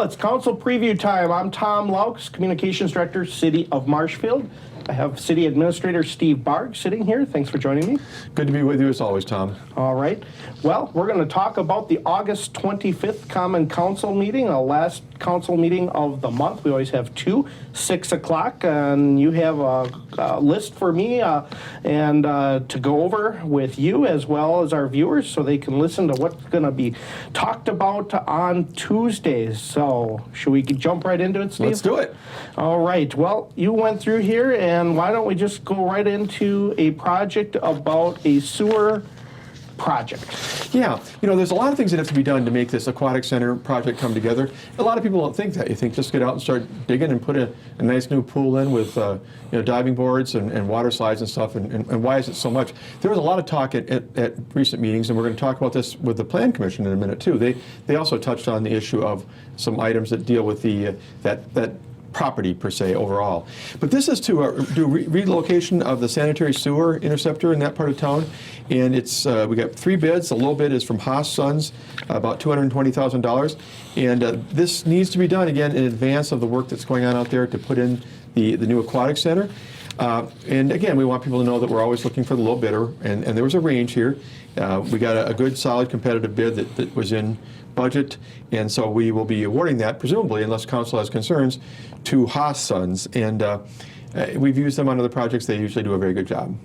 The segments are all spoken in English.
it's council preview time. I'm Tom Laux, Communications Director, City of Marshfield. I have City Administrator Steve Barg sitting here. Thanks for joining me. Good to be with you as always, Tom. All right. Well, we're going to talk about the August 25th Common Council meeting, the last council meeting of the month. We always have two, 6 o'clock, and you have a list for me and to go over with you as well as our viewers so they can listen to what's going to be talked about on Tuesdays. So should we jump right into it, Steve? Let's do it. All right. Well, you went through here, and why don't we just go right into a project about a sewer project? Yeah, you know, there's a lot of things that have to be done to make this aquatic center project come together. A lot of people don't think that. You think just get out and start digging and put a nice new pool in with diving boards and water slides and stuff, and why is it so much? There was a lot of talk at recent meetings, and we're going to talk about this with the Plan Commission in a minute too. They also touched on the issue of some items that deal with the that property per se overall. But this is to do relocation of the sanitary sewer interceptor in that part of town, and it's we got 3 bids. The low bid is from Haas Sons, about $220,000, and this needs to be done again in advance of the work that's going on out there to put in the new aquatic center. And again, we want people to know that we're always looking for the low bidder, and there was a range here. We got a good, solid, competitive bid that was in budget, and so we will be awarding that, presumably, unless council has concerns, to Haas Sons. And we've used them on other projects. They usually do a very good job.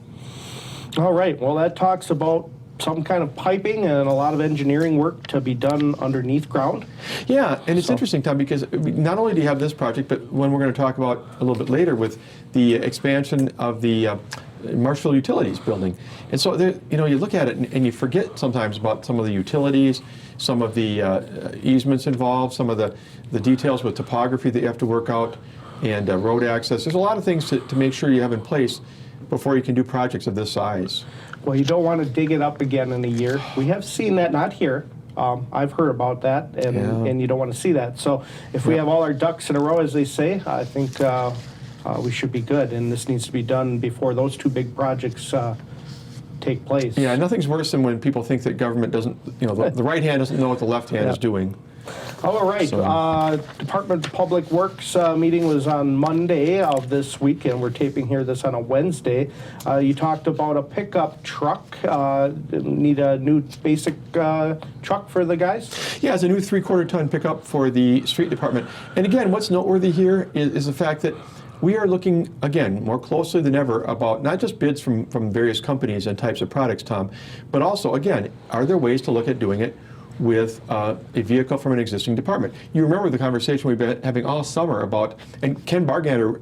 All right. Well, that talks about some kind of piping and a lot of engineering work to be done underneath ground. Yeah, and it's interesting, Tom, because not only do you have this project, but when we're going to talk about a little bit later with the expansion of the Marshfield Utilities building. And so, you know, you look at it and you forget sometimes about some of the utilities, some of the easements involved, some of the details with topography that you have to work out, and road access. There's a lot of things to make sure you have in place before you can do projects of this size. Well, you don't want to dig it up again in a year. We have seen that, not here. I've heard about that, and you don't want to see that. So if we have all our ducks in a row, as they say, I think we should be good. And this needs to be done before those 2 big projects take place. Yeah, nothing's worse than when people think that government doesn't, you know, the right hand doesn't know what the left hand is doing. All right. So, Department of Public Works meeting was on Monday of this week, and we're taping here this on a Wednesday. You talked about a pickup truck. Need a new basic truck for the guys? Yeah, it's a new 3/4 ton pickup for the street department. And again, what's noteworthy here is the fact that we are looking, again, more closely than ever about not just bids from various companies and types of products, Tom, but also, again, are there ways to look at doing it with a vehicle from an existing department? You remember the conversation we've been having all summer about, and Ken Bargander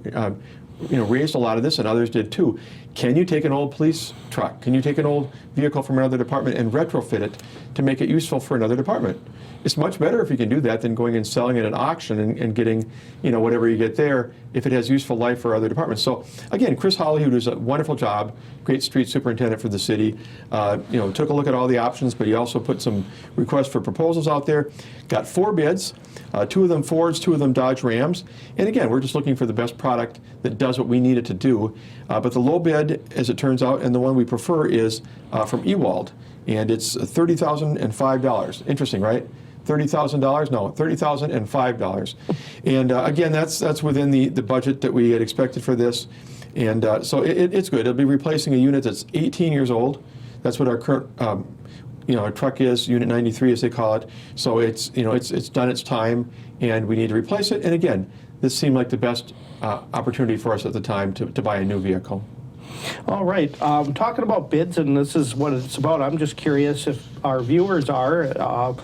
raised a lot of this, and others did too. Can you take an old police truck? Can you take an old vehicle from another department and retrofit it to make it useful for another department? It's much better if you can do that than going and selling it at auction and getting, you know, whatever you get there if it has useful life for other departments. So again, Chris Holly, who does a wonderful job, great street superintendent for the city, took a look at all the options, but he also put some requests for proposals out there. Got 4 bids, 2 of them Fords, 2 of them Dodge Rams. And again, we're just looking for the best product that does what we need it to do. But the low bid, as it turns out, and the one we prefer is from Ewald, and it's $30,005. Interesting, right? $30,000? No, $30,005. And again, that's within the budget that we had expected for this. And so it's good. It'll be replacing a unit that's 18 years old. That's what our current our truck is, Unit 93 as they call it. So it's done its time, and we need to replace it. And again, this seemed like the best opportunity for us at the time to buy a new vehicle. All right. Talking about bids, and this is what it's about, I'm just curious if our viewers are,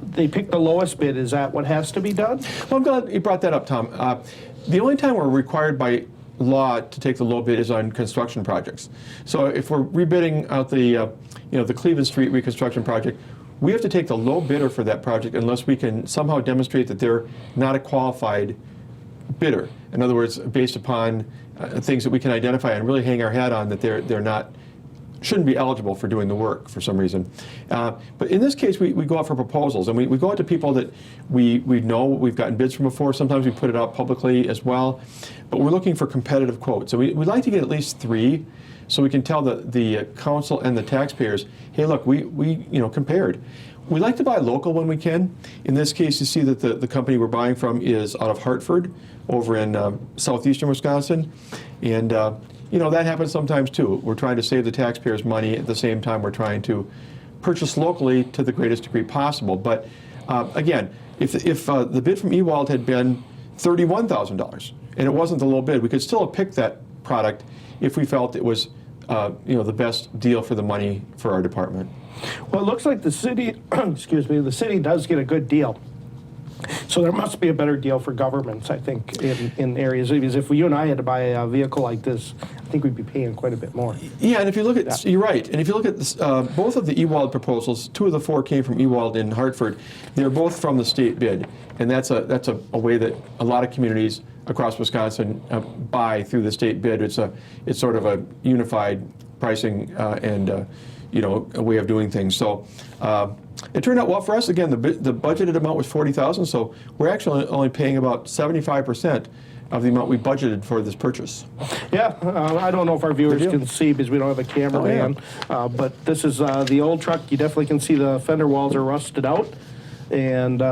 they pick the lowest bid. Is that what has to be done? Well, I'm glad you brought that up, Tom. The only time we're required by law to take the low bid is on construction projects. So if we're rebidding out the Cleveland Street reconstruction project, we have to take the low bidder for that project unless we can somehow demonstrate that they're not a qualified bidder. In other words, based upon things that we can identify and really hang our hat on that they're not shouldn't be eligible for doing the work for some reason. But in this case, we go out for proposals, and we go out to people that we know we've gotten bids from before. Sometimes we put it out publicly as well, but we're looking for competitive quotes. So we'd like to get at least 3, so we can tell the council and the taxpayers, hey, look, we compared. We like to buy local when we can. In this case, you see that the company we're buying from is out of Hartford, over in southeastern Wisconsin, and that happens sometimes too. We're trying to save the taxpayers money at the same time we're trying to purchase locally to the greatest degree possible. But again, if the bid from Ewald had been $31,000 and it wasn't the low bid, we could still have picked that product if we felt it was the best deal for the money for our department. Well, it looks like the city, the city does get a good deal. So there must be a better deal for governments, I think, in areas. Because if you and I had to buy a vehicle like this, I think we'd be paying quite a bit more. Yeah, and if you look at, you're right, and if you look at this, both of the Ewald proposals, 2 of the 4 came from Ewald in Hartford. They're both from the state bid, and that's a way that a lot of communities across Wisconsin buy through the state bid. It's sort of a unified pricing and a way of doing things. So it turned out well for us. Again, the budgeted amount was $40,000, so we're actually only paying about 75% of the amount we budgeted for this purchase. Yeah, I don't know if our viewers can see because we don't have a cameraman, but this is the old truck. You definitely can see the fender walls are rusted out, and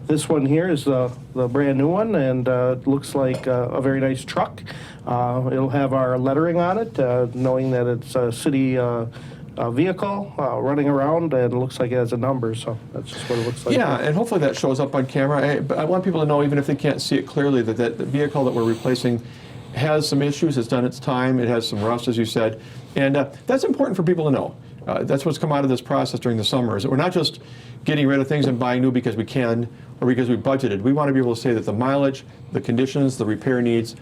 this one here is the brand new one, and it looks like a very nice truck. It'll have our lettering on it, knowing that it's a city vehicle running around, and it looks like it has a number, so that's just what it looks like. Yeah, and hopefully that shows up on camera. But I want people to know, even if they can't see it clearly, that the vehicle that we're replacing has some issues. It's done its time. It has some rust, as you said, and that's important for people to know. That's what's come out of this process during the summer, is that we're not just getting rid of things and buying new because we can or because we budgeted. We want to be able to say that the mileage, the conditions, the repair needs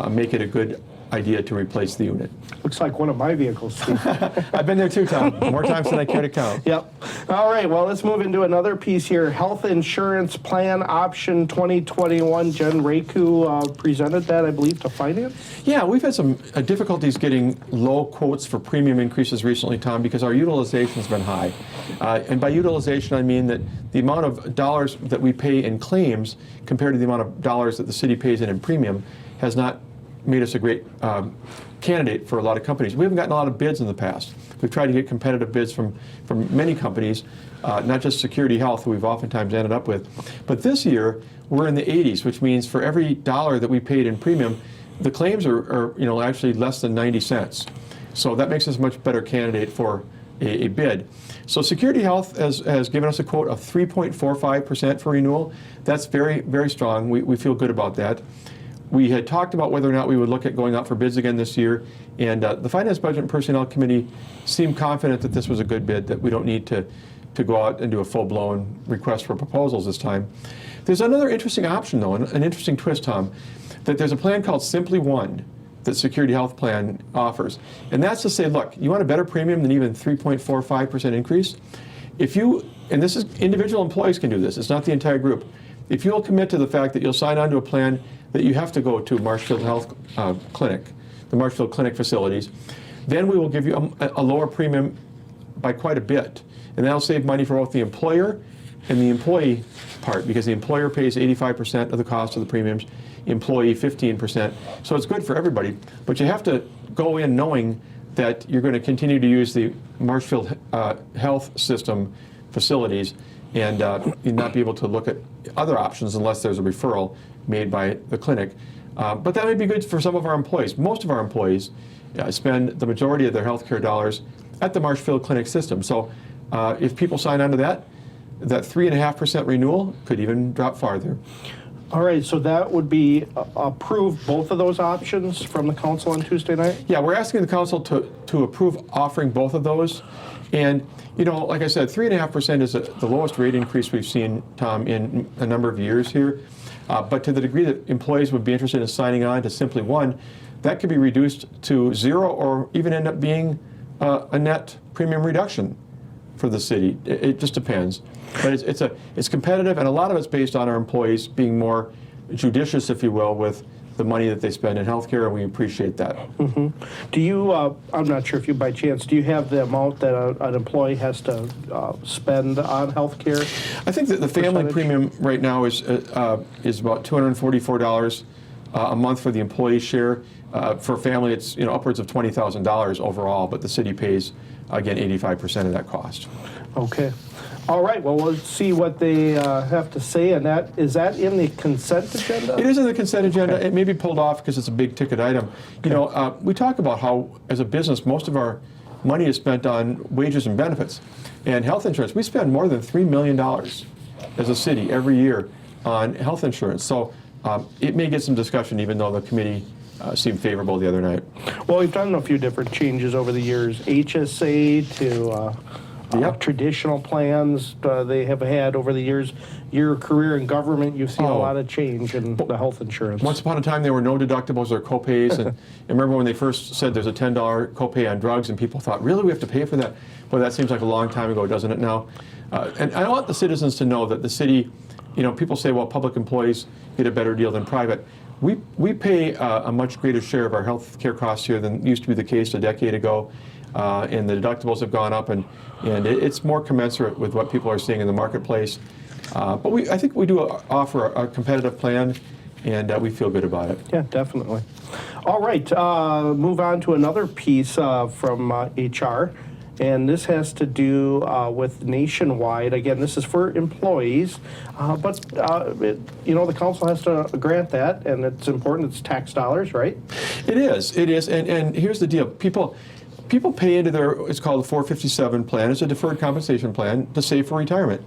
make it a good idea to replace the unit. Looks like one of my vehicles, Steve. I've been there too, Tom. More times than I care to count. Yep. All right, well, let's move into another piece here. Health Insurance Plan Option 2021. Jen Raku presented that, I believe, to Finance. Yeah, we've had some difficulties getting low quotes for premium increases recently, Tom, because our utilization has been high. And by utilization, I mean that the amount of dollars that we pay in claims compared to the amount of dollars that the city pays in premium has not made us a great candidate for a lot of companies. We haven't gotten a lot of bids in the past. We've tried to get competitive bids from many companies, not just Security Health, who we've oftentimes ended up with. But this year, we're in the 80s, which means for every dollar that we paid in premium, the claims are actually less than 90 cents. So that makes us a much better candidate for a bid. So Security Health has given us a quote of 3.45% for renewal. That's very, very strong. We feel good about that. We had talked about whether or not we would look at going out for bids again this year, and the Finance, Budget, and Personnel Committee seemed confident that this was a good bid, that we don't need to go out and do a full-blown request for proposals this time. There's another interesting option, though, an interesting twist, Tom, that there's a plan called Simply One that Security Health Plan offers, and that's to say, look, you want a better premium than even 3.45% increase? If you, and this is, individual employees can do this, it's not the entire group. If you'll commit to the fact that you'll sign on to a plan that you have to go to Marshfield Health Clinic, the Marshfield Clinic facilities, then we will give you a lower premium by quite a bit. And that'll save money for both the employer and the employee part, because the employer pays 85% of the cost of the premiums, employee 15%. So it's good for everybody. But you have to go in knowing that you're going to continue to use the Marshfield Health System facilities and not be able to look at other options unless there's a referral made by the clinic. But that may be good for some of our employees. Most of our employees spend the majority of their healthcare dollars at the Marshfield Clinic system. So if people sign on to that 3.5% renewal could even drop farther. All right, so that would be approve both of those options from the council on Tuesday night? Yeah, we're asking the council to approve offering both of those. And, like I said, 3.5% is the lowest rate increase we've seen, Tom, in a number of years here. But to the degree that employees would be interested in signing on to Simply One, that could be reduced to 0 or even end up being a net premium reduction for the city. It just depends. But it's competitive, and a lot of it's based on our employees being more judicious, if you will, with the money that they spend in healthcare, and we appreciate that. Do you, I'm not sure if you by chance, do you have the amount that an employee has to spend on healthcare? I think that the family Percentage? premium right now is about $244 a month for the employee share. For a family, it's upwards of $20,000 overall, but the city pays, again, 85% of that cost. Okay. All right, well, let's see what they have to say, and is that in the consent agenda? It is in the consent agenda. Okay. It may be pulled off because it's a big ticket item. We talk about how, as a business, most of our money is spent on wages and benefits and health insurance. We spend more than $3 million as a city every year on health insurance. So it may get some discussion, even though the committee seemed favorable the other night. Well, we've done a few different changes over the years, HSA to traditional plans they have had over the years. Your career in government, you've seen a lot of change in the health insurance. Once upon a time, there were no deductibles or copays, and remember when they first said there's a $10 copay on drugs, and people thought, really, we have to pay for that? Well, that seems like a long time ago, doesn't it now? And I want the citizens to know that the city, people say, well, public employees get a better deal than private. We pay a much greater share of our health care costs here than used to be the case a decade ago. And the deductibles have gone up, and it's more commensurate with what people are seeing in the marketplace. But I think we do offer a competitive plan, and we feel good about it. Yeah, definitely. All right, move on to another piece from HR, and this has to do with nationwide. Again, this is for employees, but the council has to grant that, and it's important. It's tax dollars, right? It is, and here's the deal. People pay into it's called the 457 plan. It's a deferred compensation plan to save for retirement.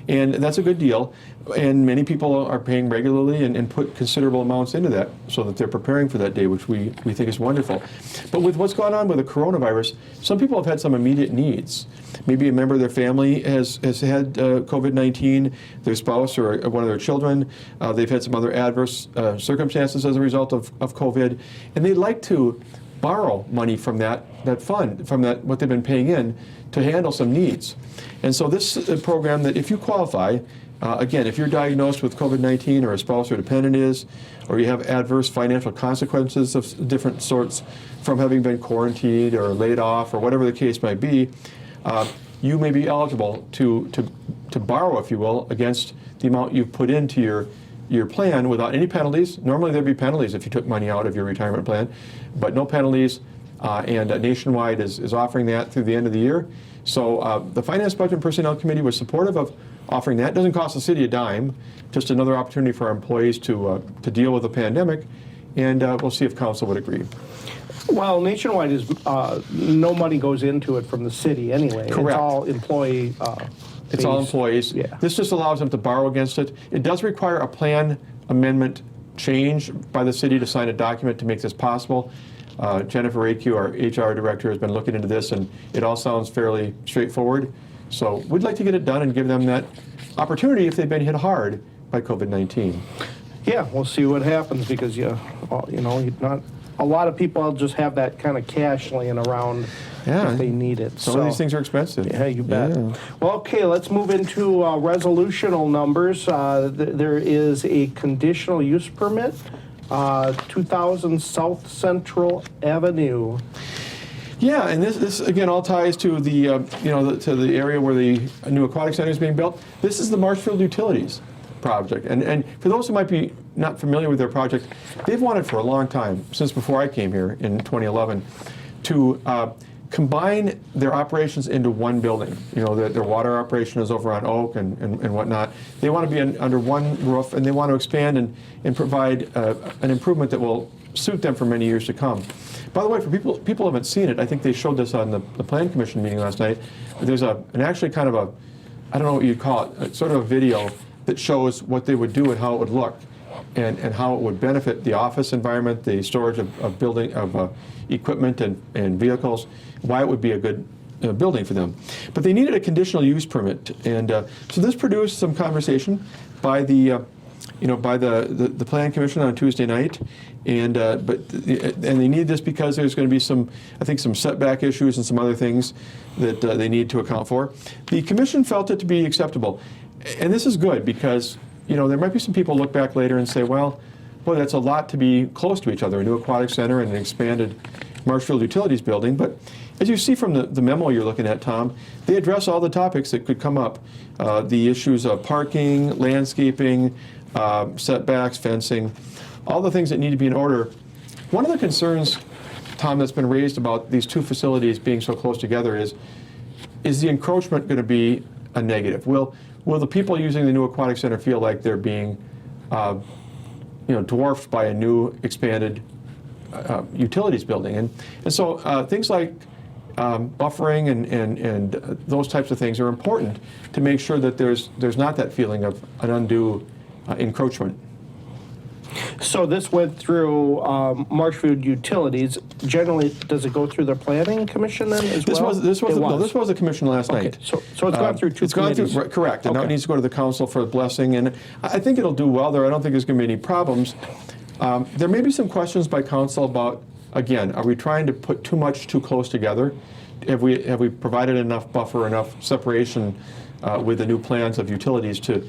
And that's a good deal. And many people are paying regularly and put considerable amounts into that so that they're preparing for that day, which we think is wonderful. But with what's gone on with the coronavirus, some people have had some immediate needs. Maybe a member of their family has had COVID-19, their spouse or one of their children. They've had some other adverse circumstances as a result of COVID. And they'd like to borrow money from that fund, from that what they've been paying in, to handle some needs. And so this is a program that if you qualify, again, if you're diagnosed with COVID-19 or a spouse or dependent is, or you have adverse financial consequences of different sorts from having been quarantined or laid off or whatever the case might be, you may be eligible to borrow, if you will, against the amount you've put into your plan without any penalties. Normally there'd be penalties if you took money out of your retirement plan, but no penalties, and Nationwide is offering that through the end of the year. So the Finance, Budget, and Personnel Committee was supportive of offering that. It doesn't cost the city a dime, just another opportunity for our employees to deal with the pandemic, and we'll see if council would agree. Well, Nationwide is, no money goes into it from the city anyway. Correct. It's all employee It's all employees. Yeah. This just allows them to borrow against it. It does require a plan amendment change by the city to sign a document to make this possible. Jennifer Akey, our HR director, has been looking into this, and it all sounds fairly straightforward. So we'd like to get it done and give them that opportunity if they've been hit hard by COVID-19. Yeah, we'll see what happens because not a lot of people just have that kind of cash laying around if they need it. Some of these things are expensive. Yeah, you bet. Yeah. Well, okay, let's move into resolutional numbers. There is a conditional use permit, 2000 South Central Avenue. Yeah, and this again all ties to the to the area where the new aquatic center is being built. This is the Marshfield Utilities project, and for those who might be not familiar with their project, they've wanted for a long time, since before I came here in 2011, to combine their operations into one building. Their water operation is over on Oak and whatnot. They want to be under one roof, and they want to expand and provide an improvement that will suit them for many years to come. By the way, for people who haven't seen it, I think they showed this on the Plan Commission meeting last night. There's actually kind of I don't know what you'd call it, sort of a video that shows what they would do and how it would look, and how it would benefit the office environment, the storage of building equipment and vehicles, why it would be a good building for them. But they needed a conditional use permit, and so this produced some conversation by the Plan Commission on Tuesday night, and they need this because there's going to be some setback issues and some other things that they need to account for. The commission felt it to be acceptable, and this is good because there might be some people look back later and say, well, boy, that's a lot to be close to each other, a new aquatic center and an expanded Marshfield Utilities building. But as you see from the memo you're looking at, Tom, they address all the topics that could come up. The issues of parking, landscaping, setbacks, fencing, all the things that need to be in order. One of the concerns, Tom, that's been raised about these two facilities being so close together is the encroachment going to be a negative? Will the people using the new aquatic center feel like they're being dwarfed by a new expanded utilities building? And so things like buffering and those types of things are important to make sure that there's not that feeling of an undue encroachment. So this went through Marshfield Utilities. Generally, does it go through the Planning Commission then as well? This was the commission last night. So it's gone through two committees. Gone through, correct, and now it needs to go to the council for a blessing, and I think it'll do well there. I don't think there's going to be any problems. There may be some questions by council about, again, are we trying to put too much too close together? Have we provided enough buffer, enough separation with the new plans of utilities to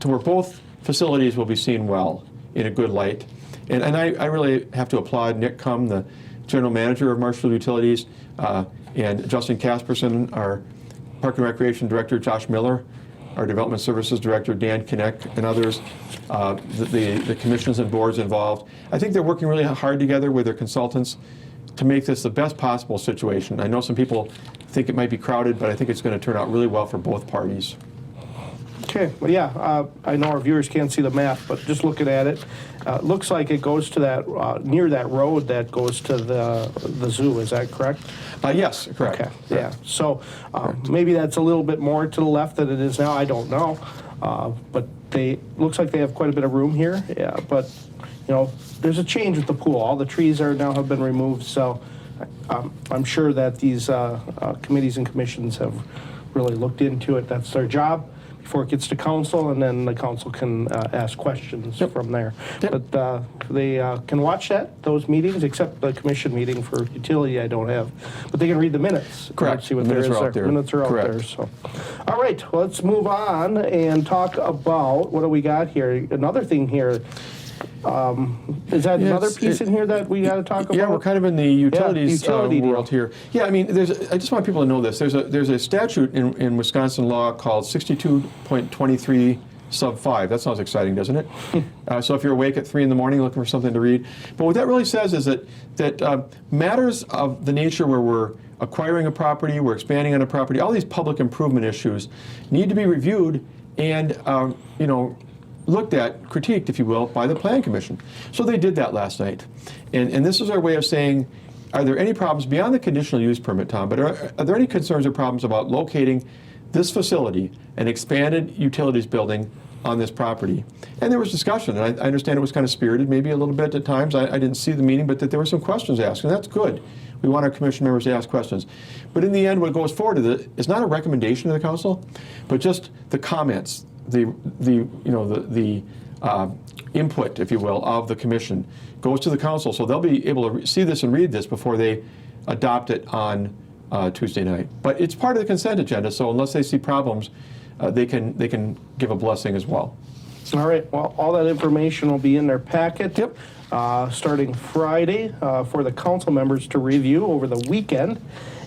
where both facilities will be seen well in a good light? And I really have to applaud Nick Cum, the general manager of Marshfield Utilities, and Justin Casperson, our Park and Recreation Director, Josh Miller, our Development Services Director, Dan Kinect, and others, the commissions and boards involved. I think they're working really hard together with their consultants to make this the best possible situation. I know some people think it might be crowded, but I think it's going to turn out really well for both parties. Okay, well, yeah, I know our viewers can't see the map, but just looking at it, looks like it goes to that, near that road that goes to the zoo, is that correct? Yes, correct. Okay, yeah, so maybe that's a little bit more to the left than it is now, I don't know. But looks like they have quite a bit of room here, yeah, but, there's a change with the pool. All the trees have been removed, so I'm sure that these committees and commissions have really looked into it. That's their job before it gets to council, and then the council can ask questions from there. Yep. But they can watch those meetings, except the commission meeting for utility I don't have. But they can read the minutes. Correct. See what the minutes there are is out there. Minutes are Correct. out there. So, all right, let's move on and talk about what do we got here. Another thing here. Is that another piece in here that we got to talk about? Yeah, we're kind of in the utilities utility world here. Yeah, I mean, I just want people to know this. There's a statute in Wisconsin law called 62.23 sub 5. That sounds exciting, doesn't it? So if you're awake at 3 in the morning looking for something to read. But what that really says is that matters of the nature where we're acquiring a property, we're expanding on a property, all these public improvement issues need to be reviewed and, looked at, critiqued, if you will, by the Plan Commission. So they did that last night. And this is our way of saying, are there any problems beyond the conditional use permit, Tom, but are there any concerns or problems about locating this facility, an expanded utilities building, on this property? And there was discussion, and I understand it was kind of spirited, maybe a little bit at times. I didn't see the meeting, but that there were some questions asked, and that's good. We want our commission members to ask questions. But in the end, what goes forward is not a recommendation to the council, but just the comments, the input, if you will, of the commission goes to the council, so they'll be able to see this and read this before they adopt it on Tuesday night. But it's part of the consent agenda, so unless they see problems, they can give a blessing as well. All right. Well, all that information will be in their packet. Yep. Starting Friday for the council members to review over the weekend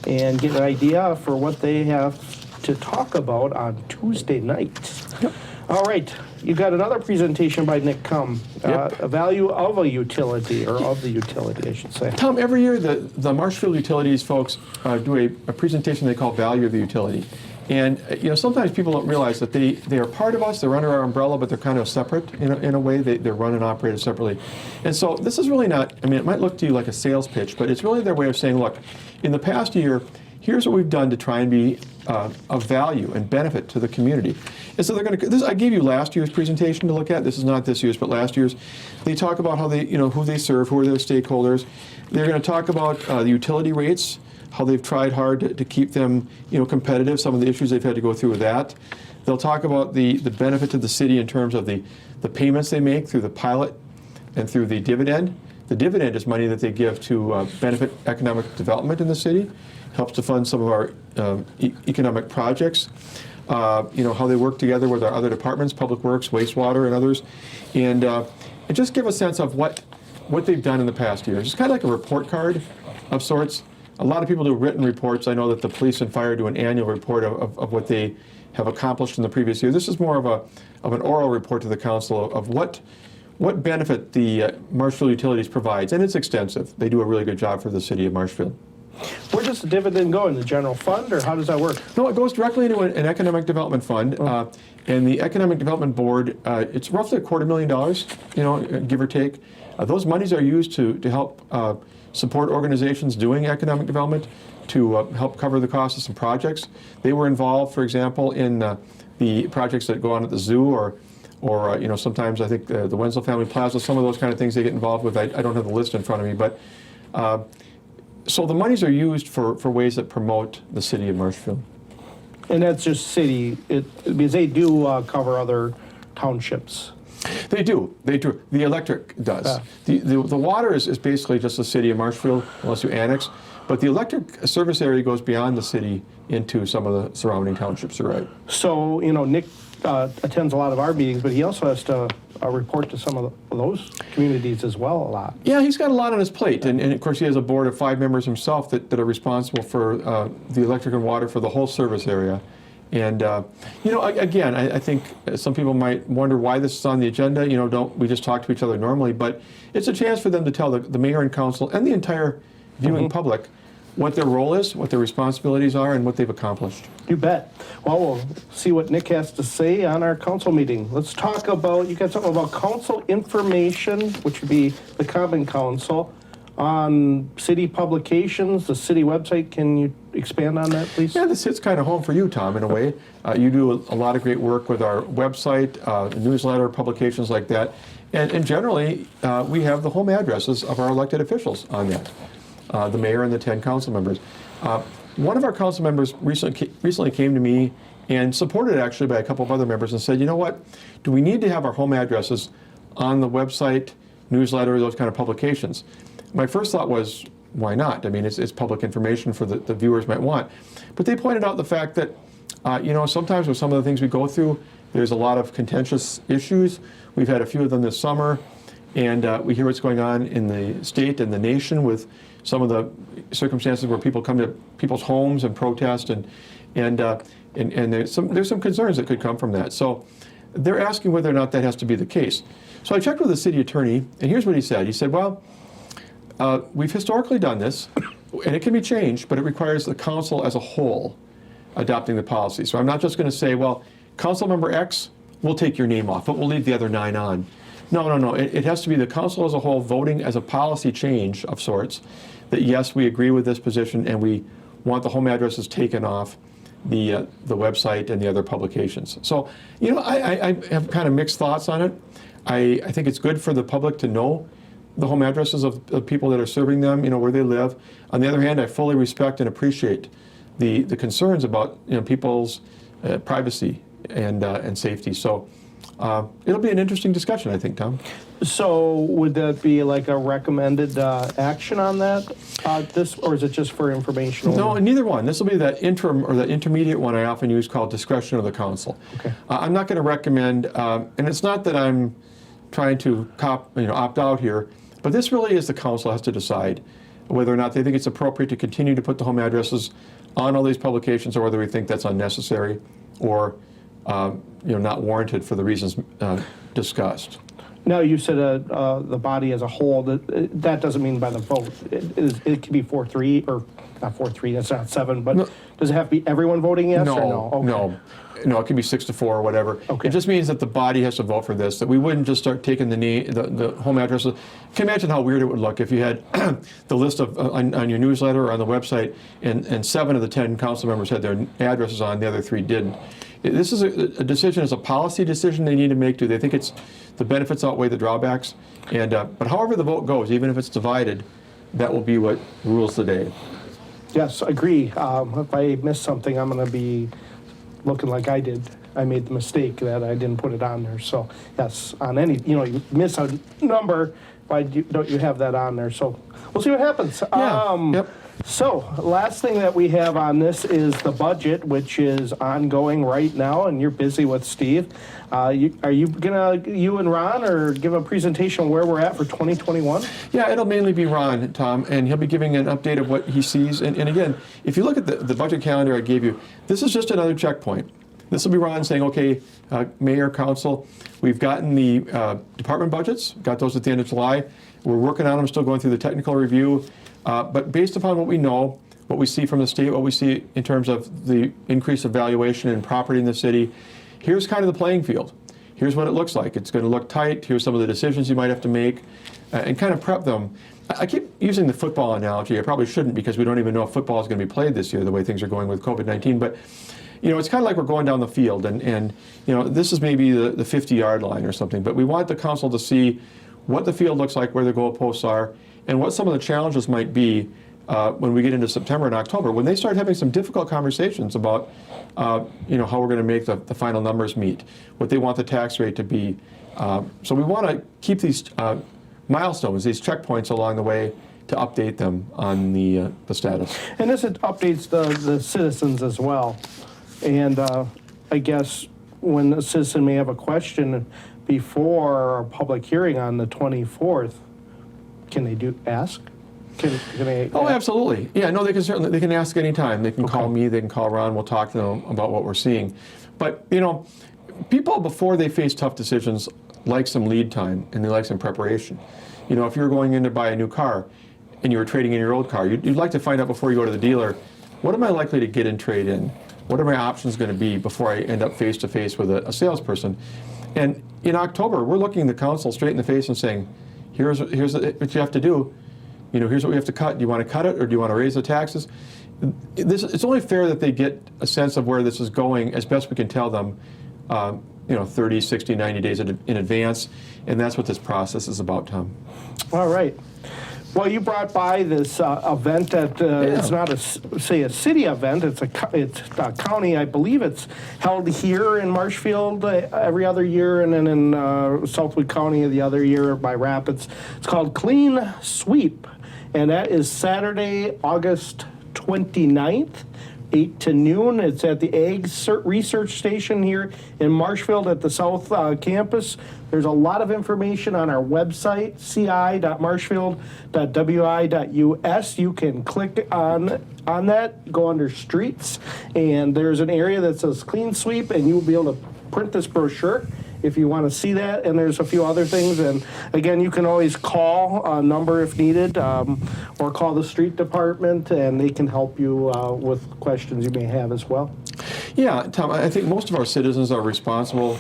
and get an idea for what they have to talk about on Tuesday night. Yep. All right. You got another presentation by Nick Cum, Yep. a value of a utility, or of the utility, I should say. Tom, every year the Marshfield Utilities folks do a presentation they call Value of the Utility. And sometimes people don't realize that they are part of us, they're under our umbrella, but they're kind of separate in a way. They're run and operated separately. And so this is really not, it might look to you like a sales pitch, but it's really their way of saying, look, in the past year, here's what we've done to try and be of value and benefit to the community. And so they're going to, I gave you last year's presentation to look at. This is not this year's, but last year's. They talk about how they, who they serve, who are their stakeholders. They're going to talk about the utility rates, how they've tried hard to keep them, competitive, some of the issues they've had to go through with that. They'll talk about the benefit to the city in terms of the payments they make through the pilot and through the dividend. The dividend is money that they give to benefit economic development in the city, helps to fund some of our economic projects. How they work together with our other departments, Public Works, Wastewater, and others. And and just give a sense of what they've done in the past year. It's kind of like a report card of sorts. A lot of people do written reports. I know that the police and fire do an annual report of what they have accomplished in the previous year. This is more of an oral report to the council of what benefit the Marshfield Utilities provides, and it's extensive. They do a really good job for the city of Marshfield. Where does the dividend go, in the general fund, or how does that work? No, it goes directly into an economic development fund, and the economic development board. It's roughly $250,000, give or take. Those monies are used to help support organizations doing economic development, to help cover the cost of some projects. They were involved, for example, in the projects that go on at the zoo, or sometimes I think the Wenzel Family Plaza, some of those kind of things they get involved with. I don't have the list in front of me, but so the monies are used for ways that promote the city of Marshfield. And that's just city, because they do cover other townships. They do. The electric does. The water is basically just the city of Marshfield, unless you annex. But the electric service area goes beyond the city into some of the surrounding townships, you're right. So, Nick attends a lot of our meetings, but he also has to report to some of those communities as well a lot. Yeah, he's got a lot on his plate. And of course, he has a board of 5 members himself that are responsible for the electric and water for the whole service area. And, again, I think some people might wonder why this is on the agenda. Don't we just talk to each other normally? But it's a chance for them to tell the mayor and council and the entire viewing public what their role is, what their responsibilities are, and what they've accomplished. You bet. Well, we'll see what Nick has to say on our council meeting. Let's talk about, you got something about council information, which would be the Common Council, on city publications, the city website. Can you expand on that, please? Yeah, this hits kind of home for you, Tom, in a way. You do a lot of great work with our website, newsletter, publications like that. And generally, we have the home addresses of our elected officials on that. The mayor and the 10 council members. One of our council members recently came to me and supported actually by a couple of other members and said, you know what, do we need to have our home addresses on the website, newsletter, those kind of publications? My first thought was, why not? I mean, it's public information for the viewers might want. But they pointed out the fact that, sometimes with some of the things we go through, there's a lot of contentious issues. We've had a few of them this summer, and we hear what's going on in the state and the nation with some of the circumstances where people come to people's homes and protest, and there's some concerns that could come from that. So they're asking whether or not that has to be the case. So I checked with the city attorney, and here's what he said. He said, well, we've historically done this, and it can be changed, but it requires the council as a whole adopting the policy. So I'm not just going to say, well, council member X, we'll take your name off, but we'll leave the other 9 on. No. It has to be the council as a whole voting as a policy change of sorts that, yes, we agree with this position and we want the home addresses taken off the website and the other publications. So, I have kind of mixed thoughts on it. I think it's good for the public to know the home addresses of people that are serving them, where they live. On the other hand, I fully respect and appreciate the concerns about people's privacy and safety. So it'll be an interesting discussion, I think, Tom. So would that be like a recommended action on that, or is it just for informational? No, neither one. This will be that interim or the intermediate one I often use called discretion of the council. Okay. I'm not going to recommend, and it's not that I'm trying to opt out here, but this really is the council has to decide whether or not they think it's appropriate to continue to put the home addresses on all these publications, or whether we think that's unnecessary or not warranted for the reasons discussed. No, you said the body as a whole. That doesn't mean by the vote. It can be 4-3, or not 4-3. That's not 7. But no. Does it have to be everyone voting yes or no? Okay. No. It can be 6-4 or whatever. Okay. It just means that the body has to vote for this. That we wouldn't just start taking the home addresses. Can you imagine how weird it would look if you had the list of on your newsletter or on the website, and 7 of the 10 council members had their addresses on, the other 3 didn't. This is a decision, it's a policy decision they need to make. Do they think the benefits outweigh the drawbacks? And but however the vote goes, even if it's divided, that will be what rules the day. Yes, I agree. If I miss something, I'm going to be looking like I did. I made the mistake that I didn't put it on there. So yes, on any, you miss a number, why don't you have that on there? So we'll see what happens. Yeah. Yep. So, last thing that we have on this is the budget, which is ongoing right now, and you're busy with Steve. Are you gonna, you and Ron, or give a presentation on where we're at for 2021? Yeah, it'll mainly be Ron, Tom, and he'll be giving an update of what he sees. And again, if you look at the budget calendar I gave you, this is just another checkpoint. This will be Ron saying, okay, Mayor, Council, we've gotten the department budgets, got those at the end of July. We're working on them, still going through the technical review. But based upon what we know, what we see from the state, what we see in terms of the increase of valuation and property in the city, here's kind of the playing field. Here's what it looks like. It's going to look tight. Here's some of the decisions you might have to make, and kind of prep them. I keep using the football analogy. I probably shouldn't, because we don't even know if football is going to be played this year, the way things are going with COVID-19. But it's kind of like we're going down the field, and this is maybe the 50-yard line or something. But we want the council to see what the field looks like, where the goalposts are, and what some of the challenges might be when we get into September and October, when they start having some difficult conversations about how we're going to make the final numbers meet, what they want the tax rate to be. So we want to keep these milestones, these checkpoints along the way, to update them on the status. And this updates the citizens as well. And I guess when a citizen may have a question before our public hearing on the 24th, can they ask? Can they Oh, ask? absolutely. Yeah, no, they can ask anytime. They can call me, they can call Ron, we'll talk to them about what we're seeing. But, people, before they face tough decisions, like some lead time and they like some preparation. If you're going in to buy a new car and you were trading in your old car, you'd like to find out before you go to the dealer, what am I likely to get in trade-in? What are my options going to be before I end up face-to-face with a salesperson? And in October, we're looking the council straight in the face and saying, here's what you have to do. Here's what we have to cut. Do you want to cut it, or do you want to raise the taxes? It's only fair that they get a sense of where this is going as best we can tell them, 30, 60, 90 days in advance. And that's what this process is about, Tom. All right. Well, you brought by this event that it's not a city event. It's a county. I believe it's held here in Marshfield every other year, and then in Southwood County the other year by Rapids. It's called Clean Sweep, and that is Saturday, August 29th. 8 to noon. It's at the Ag Research Station here in Marshfield at the South Campus. There's a lot of information on our website, ci.marshfield.wi.us. You can click on that, go under streets, and there's an area that says Clean Sweep, and you'll be able to print this brochure if you want to see that, and there's a few other things. And again, you can always call a number if needed, or call the street department, and they can help you with questions you may have as well. Yeah, Tom, I think most of our citizens are responsible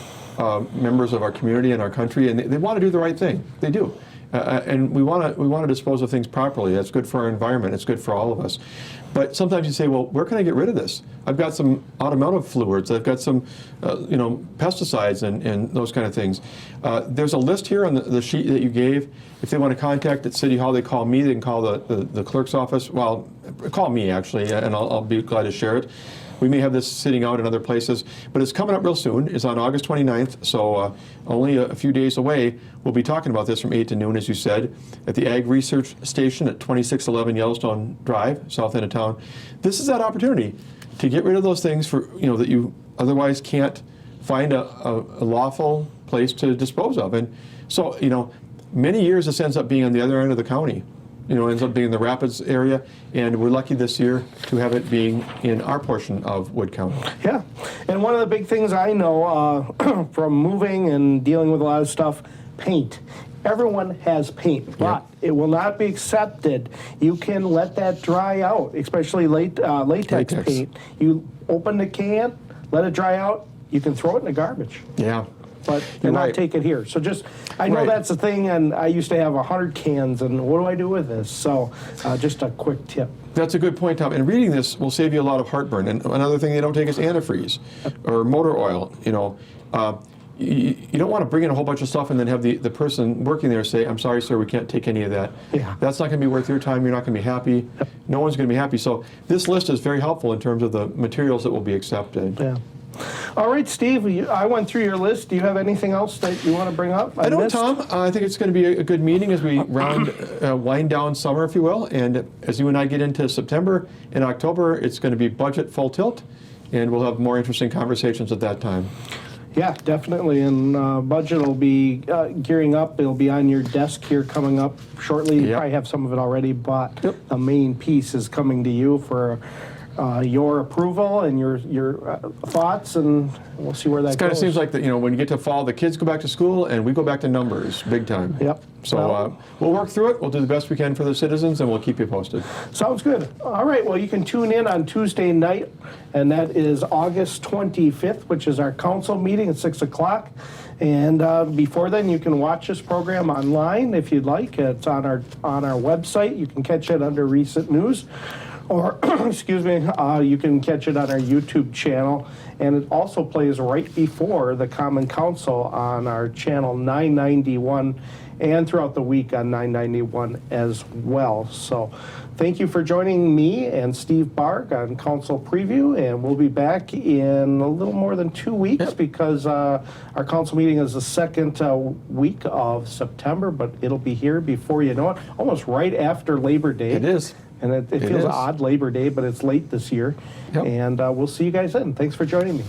members of our community and our country, and they want to do the right thing. They do. And we want to dispose of things properly. That's good for our environment. It's good for all of us. But sometimes you say, well, where can I get rid of this? I've got some automotive fluids. I've got some, pesticides and those kind of things. There's a list here on the sheet that you gave. If they want to contact at City Hall, they call me. They can call the clerk's office. Well, call me, actually, and I'll be glad to share it. We may have this sitting out in other places, but it's coming up real soon. It's on August 29th, so only a few days away. We'll be talking about this from 8 to noon, as you said, at the Ag Research Station at 2611 Yellowstone Drive, south end of town. This is that opportunity to get rid of those things that you otherwise can't find a lawful place to dispose of. And so, many years this ends up being on the other end of the county. Ends up being in the Rapids area, and we're lucky this year to have it being in our portion of Wood County. Yeah, and one of the big things I know from moving and dealing with a lot of stuff, paint. Everyone has paint, but it will not be accepted. You can let that dry out, especially latex paint. You open the can, let it dry out, you can throw it in the garbage. Yeah. But not take it here. So I know that's the thing, and I used to have 100 cans, and what do I do with this? So just a quick tip. That's a good point, Tom. And reading this will save you a lot of heartburn. And another thing they don't take is antifreeze or motor oil. You don't want to bring in a whole bunch of stuff and then have the person working there say, I'm sorry, sir, we can't take any of that. Yeah. That's not going to be worth your time. You're not going to be happy. No one's going to be happy. So this list is very helpful in terms of the materials that will be accepted. Yeah. All right, Steve, I went through your list. Do you have anything else that you want to bring up? I don't, missed? Tom. I think it's going to be a good meeting as we wind down summer, if you will. And as you and I get into September and October, it's going to be budget full tilt, and we'll have more interesting conversations at that time. Yeah, definitely. And budget will be gearing up. It'll be on your desk here coming up shortly. You Yep. probably have some of it already, but Yep. the main piece is coming to you for your approval and your thoughts, and we'll see where that It goes. kind of seems like that, when you get to fall, the kids go back to school and we go back to numbers big time. Yep. So Well- we'll work through it. We'll do the best we can for the citizens, and we'll keep you posted. Sounds good. All right, well, you can tune in on Tuesday night, and that is August 25th, which is our council meeting at 6 o'clock. And before then, you can watch this program online if you'd like. It's on our website. You can catch it under recent news. Or, excuse me, you can catch it on our YouTube channel. And it also plays right before the Common Council on our channel 991 and throughout the week on 991 as well. So thank you for joining me and Steve Barg on Council Preview. And we'll be back in a little more than 2 weeks because our council meeting is the second week of September, but it'll be here before you know it, almost right after Labor Day. It is. And it feels is. odd, Labor Day, but it's late this year. Yep. And we'll see you guys then. Thanks for joining me.